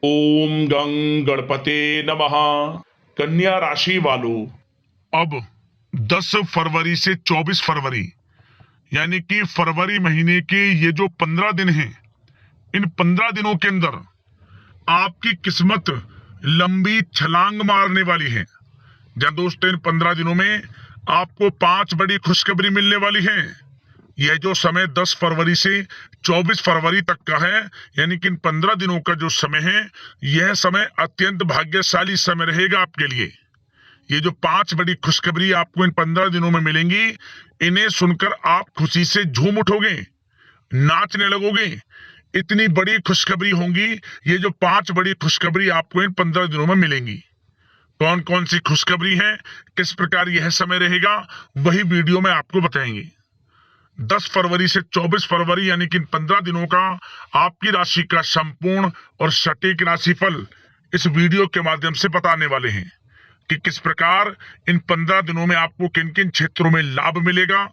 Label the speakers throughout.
Speaker 1: ओम गं गणपते नमः। कन्या राशि वालों,
Speaker 2: अब 10 फरवरी से 24 फरवरी यानी कि फरवरी महीने के ये जो 15 दिन हैं, इन 15 दिनों के अंदर आपकी किस्मत लंबी छलांग मारने वाली है। जहाँ दोस्तों, इन 15 दिनों में आपको 5 बड़ी खुशखबरी मिलने वाली है। यह जो समय 10 फरवरी से 24 फरवरी तक का है, यानी कि इन 15 दिनों का जो समय है, यह समय अत्यंत भाग्यशाली समय रहेगा आपके लिए। ये जो 5 बड़ी खुशखबरी आपको इन 15 दिनों में मिलेंगी, इन्हें सुनकर आप खुशी से झूम उठोगे, नाचने लगोगे। इतनी बड़ी खुशखबरी होंगी। ये जो 5 बड़ी खुशखबरी आपको इन 15 दिनों में मिलेंगी, कौन कौन सी खुशखबरी है, किस प्रकार यह समय रहेगा, वही वीडियो में आपको बताएंगे। 10 फरवरी से 24 फरवरी यानी कि 15 दिनों का आपकी राशि का संपूर्ण और सटीक राशिफल इस वीडियो के माध्यम से बताने वाले हैं कि किस प्रकार इन 15 दिनों में आपको किन किन क्षेत्रों में लाभ मिलेगा,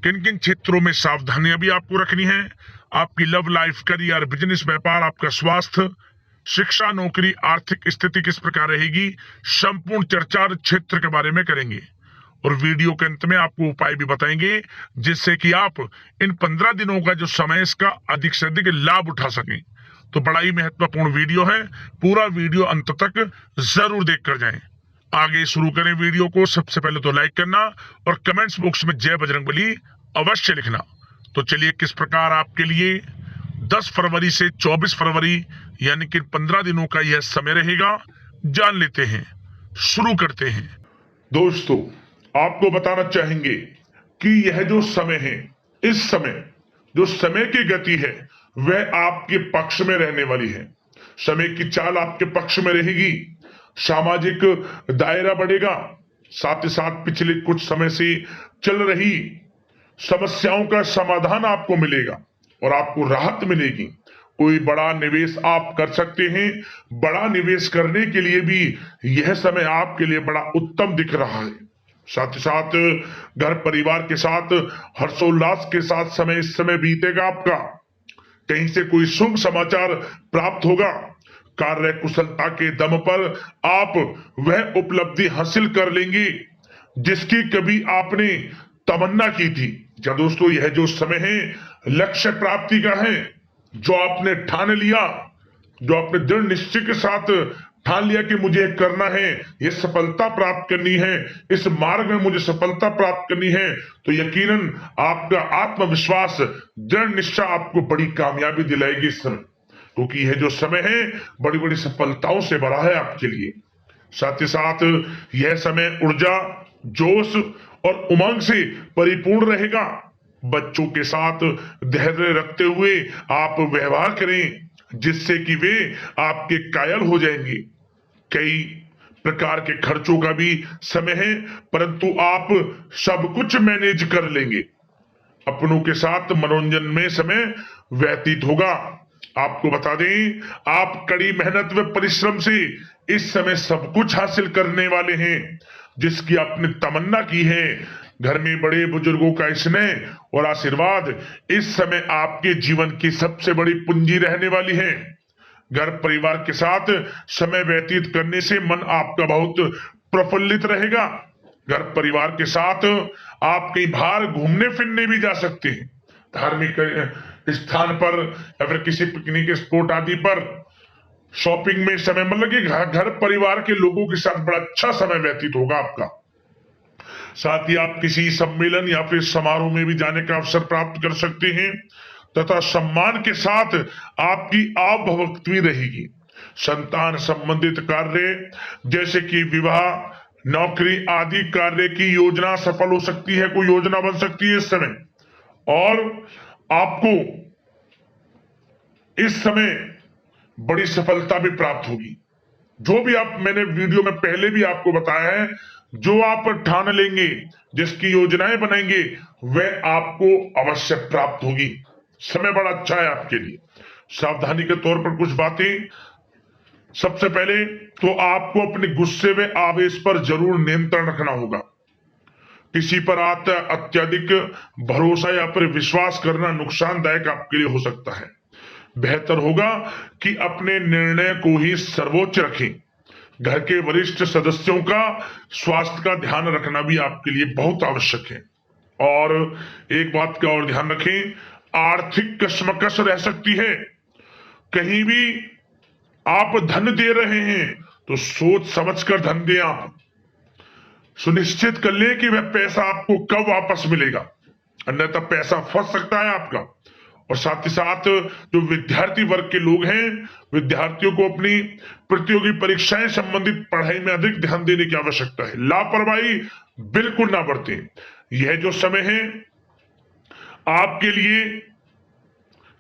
Speaker 2: किन किन क्षेत्रों में सावधानियां भी आपको रखनी है। आपकी लव लाइफ, करियर, बिजनेस, व्यापार, आपका स्वास्थ्य, शिक्षा, नौकरी, आर्थिक स्थिति किस प्रकार रहेगी, संपूर्ण चर्चा क्षेत्र के बारे में करेंगे। और वीडियो के अंत में आपको उपाय भी बताएंगे जिससे कि आप इन 15 दिनों का जो समय, इसका अधिक से अधिक लाभ उठा सकें। तो बड़ा ही महत्वपूर्ण वीडियो है, पूरा वीडियो अंत तक जरूर देख कर जाएं। आगे शुरू करें वीडियो को। सबसे पहले तो लाइक करना और कमेंट्स बॉक्स में जय बजरंगबली अवश्य लिखना। तो चलिए, किस प्रकार आपके लिए 10 फरवरी से 24 फरवरी यानी कि 15 दिनों का यह समय रहेगा, जान लेते हैं, शुरू करते हैं।
Speaker 1: दोस्तों, आपको बताना चाहेंगे कि यह जो समय है, इस समय जो समय की गति है, वह आपके पक्ष में रहने वाली है। समय की चाल आपके पक्ष में रहेगी। सामाजिक दायरा बढ़ेगा, साथ ही साथ पिछले कुछ समय से चल रही समस्याओं का समाधान आपको मिलेगा और आपको राहत मिलेगी। कोई बड़ा निवेश आप कर सकते हैं। बड़ा निवेश करने के लिए भी यह समय आपके लिए बड़ा उत्तम दिख रहा है। साथ ही साथ घर परिवार के साथ हर्षोल्लास के साथ समय इस समय बीतेगा आपका। कहीं से कोई शुभ समाचार प्राप्त होगा। कार्य कुशलता के दम पर आप वह उपलब्धि हासिल कर लेंगे जिसकी कभी आपने तमन्ना की थी। क्या दोस्तों, यह जो समय है लक्ष्य प्राप्ति का है। जो आपने ठान लिया, जो आपने दृढ़ निश्चय के साथ ठान लिया कि मुझे करना है, ये सफलता प्राप्त करनी है, इस मार्ग में मुझे सफलता प्राप्त करनी है, तो यकीनन आपका आत्मविश्वास, दृढ़ निश्चय आपको बड़ी कामयाबी दिलाएगी इस समय। क्योंकि यह जो समय है बड़ी बड़ी सफलताओं से भरा है आपके लिए। साथ ही साथ यह समय ऊर्जा, जोश और उमंग से परिपूर्ण रहेगा। बच्चों के साथ धैर्य रखते हुए आप व्यवहार करें जिससे कि वे आपके कायल हो जाएंगे। कई प्रकार के खर्चों का भी समय है, परंतु आप सब कुछ मैनेज कर लेंगे। अपनों के साथ मनोरंजन में समय व्यतीत होगा। आपको बता दें, आप कड़ी मेहनत व परिश्रम से इस समय सब कुछ हासिल करने वाले हैं जिसकी आपने तमन्ना की है। घर में बड़े बुजुर्गों का स्नेह और आशीर्वाद इस समय आपके जीवन की सबसे बड़ी पूंजी रहने वाली है। घर परिवार के साथ समय व्यतीत करने से मन आपका बहुत प्रफुल्लित रहेगा। घर परिवार के साथ आप कई बार घूमने फिरने भी जा सकते हैं, धार्मिक स्थान पर या फिर किसी पिकनिक स्पॉट आदि पर, शॉपिंग में समय, मतलब कि घर परिवार के लोगों के साथ बड़ा अच्छा समय व्यतीत होगा आपका। साथ ही आप किसी सम्मेलन या फिर समारोह में भी जाने का अवसर प्राप्त कर सकते हैं तथा सम्मान के साथ आपकी आवभगत भी रहेगी। संतान संबंधित कार्य जैसे कि विवाह, नौकरी आदि कार्य की योजना सफल हो सकती है, कोई योजना बन सकती है इस समय। और आपको इस समय बड़ी सफलता भी प्राप्त होगी। जो भी आप, मैंने वीडियो में पहले भी आपको बताया है, जो आप ठान लेंगे, जिसकी योजनाएं बनाएंगे, वह आपको अवश्य प्राप्त होगी। समय बड़ा अच्छा है आपके लिए। सावधानी के तौर पर कुछ बातें। सबसे पहले तो आपको अपने गुस्से व आवेश पर जरूर नियंत्रण रखना होगा। किसी पर अत्यधिक भरोसा या फिर विश्वास करना नुकसानदायक आपके लिए हो सकता है। बेहतर होगा कि अपने निर्णय को ही सर्वोच्च रखें। घर के वरिष्ठ सदस्यों का स्वास्थ्य का ध्यान रखना भी आपके लिए बहुत आवश्यक है। और एक बात का और ध्यान रखें, आर्थिक कशमकश रह सकती है। कहीं भी आप धन दे रहे हैं तो सोच समझकर धन दें। आप सुनिश्चित कर लें कि वह पैसा आपको कब वापस मिलेगा, अन्यथा पैसा फंस सकता है आपका। और साथ ही साथ जो विद्यार्थी वर्ग के लोग हैं, विद्यार्थियों को अपनी प्रतियोगी परीक्षाएं संबंधित पढ़ाई में अधिक ध्यान देने की आवश्यकता है। लापरवाही बिल्कुल ना बरतें। यह जो समय है आपके लिए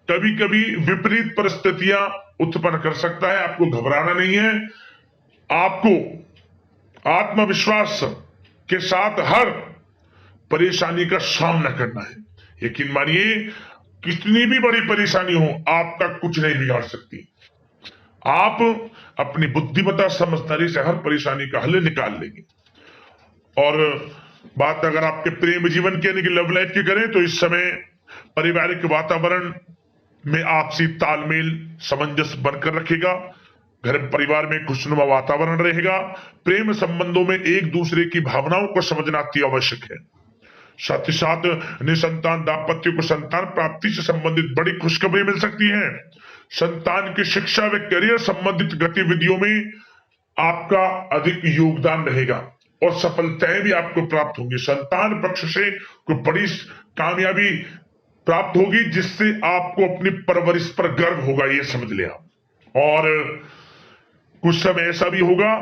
Speaker 1: कभी कभी विपरीत परिस्थितियां उत्पन्न कर सकता है। आपको घबराना नहीं है, आपको आत्मविश्वास के साथ हर परेशानी का सामना करना है। यकीन मानिए, कितनी भी बड़ी परेशानी हो आपका कुछ नहीं बिगाड़ सकती। आप अपनी बुद्धिमत्ता समझदारी से हर परेशानी का हल निकाल लेंगे। और बात अगर आपके प्रेम जीवन की यानी कि लव लाइफ की करें तो इस समय पारिवारिक वातावरण में आपसी तालमेल सामंजस्य बनकर रखेगा। घर परिवार में खुशनुमा वातावरण रहेगा। प्रेम संबंधों में एक दूसरे की भावनाओं को समझना अति आवश्यक है। साथ ही साथ निसंतान दाम्पत्य को संतान प्राप्ति से संबंधित बड़ी खुशखबरी मिल सकती है। संतान की शिक्षा व करियर संबंधित गतिविधियों में आपका अधिक योगदान रहेगा और सफलताएं भी आपको प्राप्त होंगी। संतान पक्ष से कोई बड़ी कामयाबी प्राप्त होगी जिससे आपको अपनी परवरिश पर गर्व होगा, ये समझ लिया। और कुछ समय ऐसा भी होगा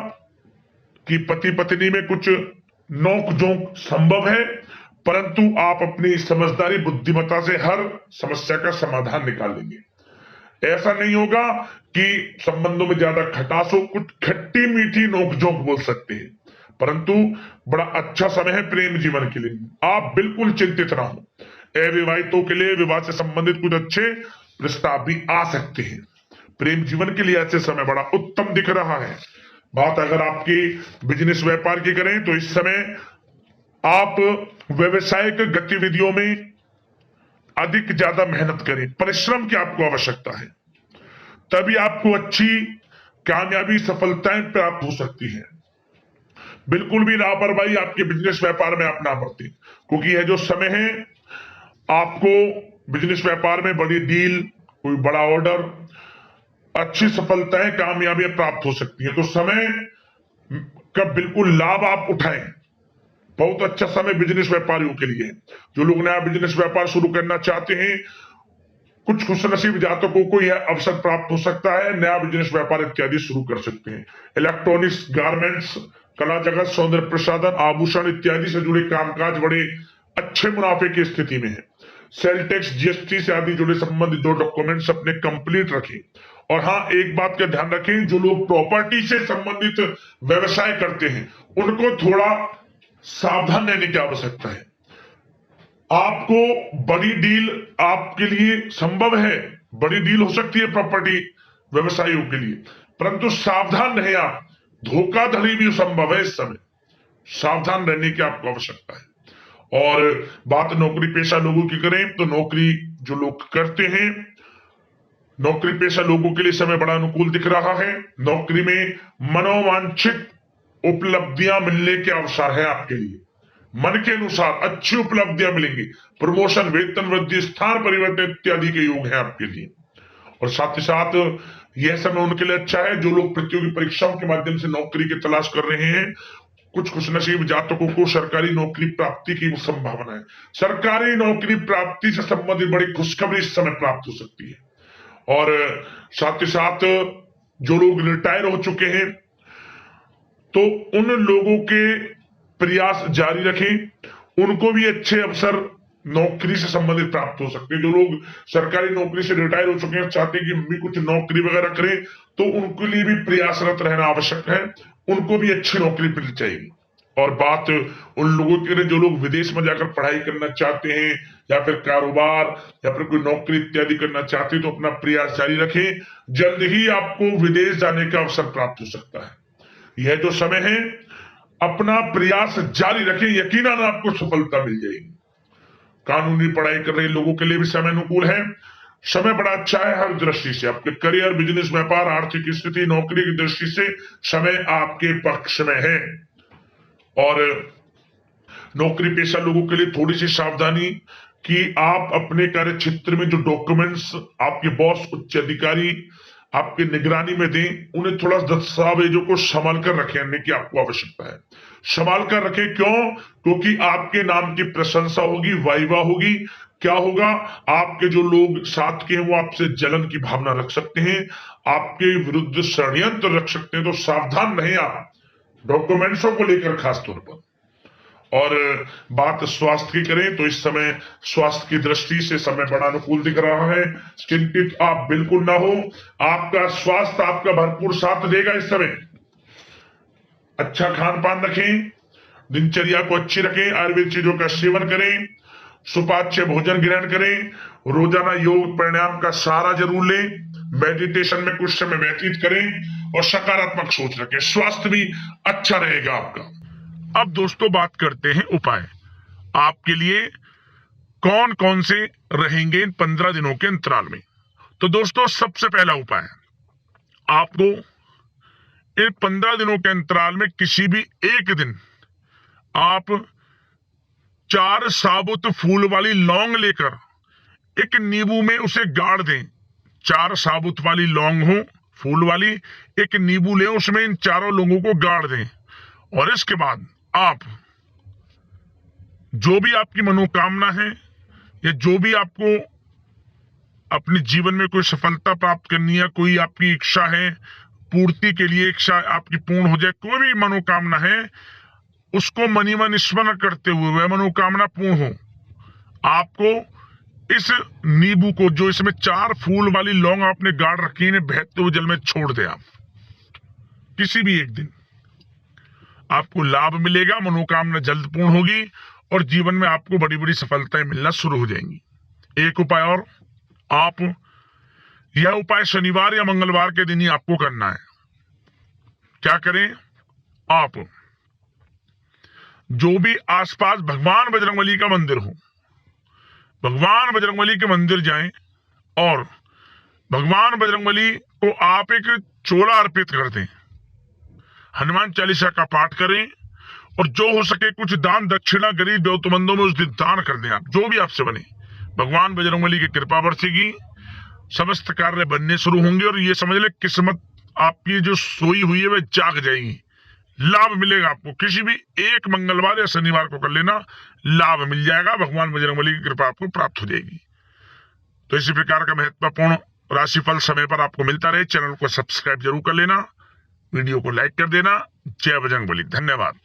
Speaker 1: कि पति पत्नी में कुछ नोक झोंक संभव है, परंतु आप अपनी समझदारी बुद्धिमत्ता से हर समस्या का समाधान निकाल लेंगे। ऐसा नहीं होगा कि संबंधों में ज्यादा खटास हो, कुछ खट्टी मीठी नोक झोंक बोल सकते हैं, परंतु बड़ा अच्छा समय है प्रेम जीवन के लिए। आप बिल्कुल चिंतित ना हो। अविवाहितों के लिए विवाह से संबंधित कुछ अच्छे प्रस्ताव भी आ सकते हैं। प्रेम जीवन के लिए ऐसे समय बड़ा उत्तम दिख रहा है। बात अगर आपकी बिजनेस व्यापार की करें तो इस समय आप व्यवसायिक गतिविधियों में अधिक ज्यादा मेहनत करें, परिश्रम की आपको आवश्यकता है, तभी आपको अच्छी कामयाबी सफलताएं प्राप्त हो सकती है। बिल्कुल भी लापरवाही आपके बिजनेस व्यापार में आप ना बरतें, क्योंकि यह जो समय है आपको बिजनेस व्यापार में बड़ी डील, कोई बड़ा ऑर्डर, अच्छी सफलताएं कामयाबियां प्राप्त हो सकती है। तो समय का बिल्कुल लाभ आप उठाएं। बहुत अच्छा समय बिजनेस व्यापारियों के लिए है। जो लोग नया बिजनेस व्यापार शुरू करना चाहते हैं, कुछ खुशनसीब जातकों को यह अवसर प्राप्त हो सकता है, नया बिजनेस व्यापार इत्यादि शुरू कर सकते हैं। इलेक्ट्रॉनिक्स, गारमेंट्स, कला जगत, सौंदर्य प्रसाधन, आभूषण इत्यादि से जुड़े कामकाज बड़े अच्छे मुनाफे की स्थिति में है। सेल टैक्स, जीएसटी से आदि जुड़े संबंधित जो डॉक्यूमेंट्स अपने कंप्लीट रखें। और हाँ, एक बात का ध्यान रखें, जो लोग प्रॉपर्टी से संबंधित व्यवसाय करते हैं उनको थोड़ा सावधान रहने की आवश्यकता है। आपको बड़ी डील आपके लिए संभव है, बड़ी डील हो सकती है प्रॉपर्टी व्यवसायियों के लिए, परंतु सावधान रहे आप। धोखाधड़ी भी संभव है इस समय, सावधान रहने की आपको आवश्यकता है। और बात नौकरी पेशा लोगों की करें तो नौकरी जो लोग करते हैं, नौकरी पेशा लोगों के लिए समय बड़ा अनुकूल दिख रहा है। नौकरी में मनोवांछित उपलब्धियां मिलने के अवसर है आपके लिए। मन के अनुसार अच्छी उपलब्धियां मिलेंगी। प्रमोशन, वेतन वृद्धि, स्थान परिवर्तन इत्यादि के योग है आपके लिए। और साथ ही साथ यह समय उनके लिए अच्छा है जो लोग प्रतियोगी परीक्षाओं के माध्यम से नौकरी की तलाश कर रहे हैं। कुछ खुशनसीब जातकों को सरकारी नौकरी प्राप्ति की संभावना है। सरकारी नौकरी प्राप्ति से संबंधित बड़ी खुशखबरी इस समय प्राप्त हो सकती है। और साथ ही साथ जो लोग रिटायर हो चुके हैं तो उन लोगों के प्रयास जारी रखें, उनको भी अच्छे अवसर नौकरी से संबंधित प्राप्त हो सकते हैं। जो लोग सरकारी नौकरी से रिटायर हो चुके हैं, चाहते हैं कि हम भी कुछ नौकरी वगैरह करें, तो उनके लिए भी प्रयासरत रहना आवश्यक है, उनको भी अच्छी नौकरी मिल जाएगी। और बात उन लोगों के लिए जो लोग विदेश में जाकर पढ़ाई करना चाहते हैं या फिर कारोबार या फिर कोई नौकरी इत्यादि करना चाहते हैं तो अपना प्रयास जारी रखें, जल्द ही आपको विदेश जाने का अवसर प्राप्त हो सकता है। यह जो समय है अपना प्रयास जारी रखें, यकीनन आपको सफलता मिल जाएगी। कानूनी पढ़ाई कर रहे लोगों के लिए भी समय अनुकूल है। समय बड़ा अच्छा है हर दृष्टि से। आपके करियर, बिजनेस, व्यापार, आर्थिक स्थिति, नौकरी की दृष्टि से समय आपके पक्ष में है। और नौकरी पेशा लोगों के लिए थोड़ी सी सावधानी कि आप अपने कार्य क्षेत्र में जो डॉक्यूमेंट्स आपके बॉस, उच्च अधिकारी आपके निगरानी में दें, उन्हें थोड़ा दस्तावेजों को संभाल कर रखने की आपको आवश्यकता है। संभाल कर रखें, क्यों? क्योंकि आपके नाम की प्रशंसा होगी, वाइवा होगी। क्या होगा? आपके जो लोग साथ के हैं वो आपसे जलन की भावना रख सकते हैं, आपके विरुद्ध षड्यंत्र रख सकते हैं। तो सावधान रहें आप डॉक्यूमेंट्सों को लेकर खास तौर पर। और बात स्वास्थ्य की करें तो इस समय स्वास्थ्य की दृष्टि से समय बड़ा अनुकूल दिख रहा है। चिंतित आप बिल्कुल ना हो, आपका स्वास्थ्य आपका भरपूर साथ देगा इस समय। अच्छा खान पान रखें, दिनचर्या को अच्छी रखें, आयुर्वेद चीजों का सेवन करें, सुपाच्य भोजन ग्रहण करें, रोजाना योग प्राणायाम का सहारा जरूर लें, मेडिटेशन में कुछ समय व्यतीत करें और सकारात्मक सोच रखें। स्वास्थ्य भी अच्छा रहेगा आपका।
Speaker 2: अब दोस्तों बात करते हैं उपाय। आपके लिए कौन कौन से रहेंगे इन 15 दिनों के अंतराल में। तो दोस्तों सबसे पहला उपाय, आपको इन 15 दिनों के अंतराल में किसी भी एक दिन आप 4 साबुत फूल वाली लौंग लेकर एक नींबू में उसे गाड़ दें। 4 साबुत वाली लौंग हो, फूल वाली, एक नींबू लें, उसमें इन चारों लौंगों को गाड़ दें। और इसके बाद आप जो भी आपकी मनोकामना है या जो भी आपको अपने जीवन में कोई सफलता प्राप्त करनी है, कोई आपकी इच्छा है, पूर्ति के लिए इच्छा आपकी पूर्ण हो जाए, कोई भी मनोकामना है, उसको मनी मन स्मरण करते हुए वह मनोकामना पूर्ण हो, आपको इस नींबू को, जो इसमें 4 फूल वाली लौंग आपने गाड़ रखी है, बहते हुए जल में छोड़ दे। आप किसी भी एक दिन आपको लाभ मिलेगा, मनोकामना जल्द पूर्ण होगी और जीवन में आपको बड़ी बड़ी सफलताएं मिलना शुरू हो जाएंगी। एक उपाय और, आप यह उपाय शनिवार या मंगलवार के दिन ही आपको करना है। क्या करें? आप जो भी आसपास भगवान बजरंगबली का मंदिर हो, भगवान बजरंगबली के मंदिर जाएं और भगवान बजरंगबली को आप एक चोला अर्पित कर दें, हनुमान चालीसा का पाठ करें और जो हो सके कुछ दान दक्षिणा गरीब जरूरतमंदों में उस दिन दान कर दें। आप जो भी आपसे बने, भगवान बजरंगबली की कृपा बरसेगी, समस्त कार्य बनने शुरू होंगे और ये समझ ले किस्मत आपकी जो सोई हुई है वह जाग जाएगी। लाभ मिलेगा आपको। किसी भी एक मंगलवार या शनिवार को कर लेना, लाभ मिल जाएगा, भगवान बजरंगबली की कृपा आपको प्राप्त हो जाएगी। तो इसी प्रकार का महत्वपूर्ण राशिफल समय पर आपको मिलता रहे। चैनल को सब्सक्राइब जरूर कर लेना, वीडियो को लाइक कर देना। जय बजरंगबली। धन्यवाद।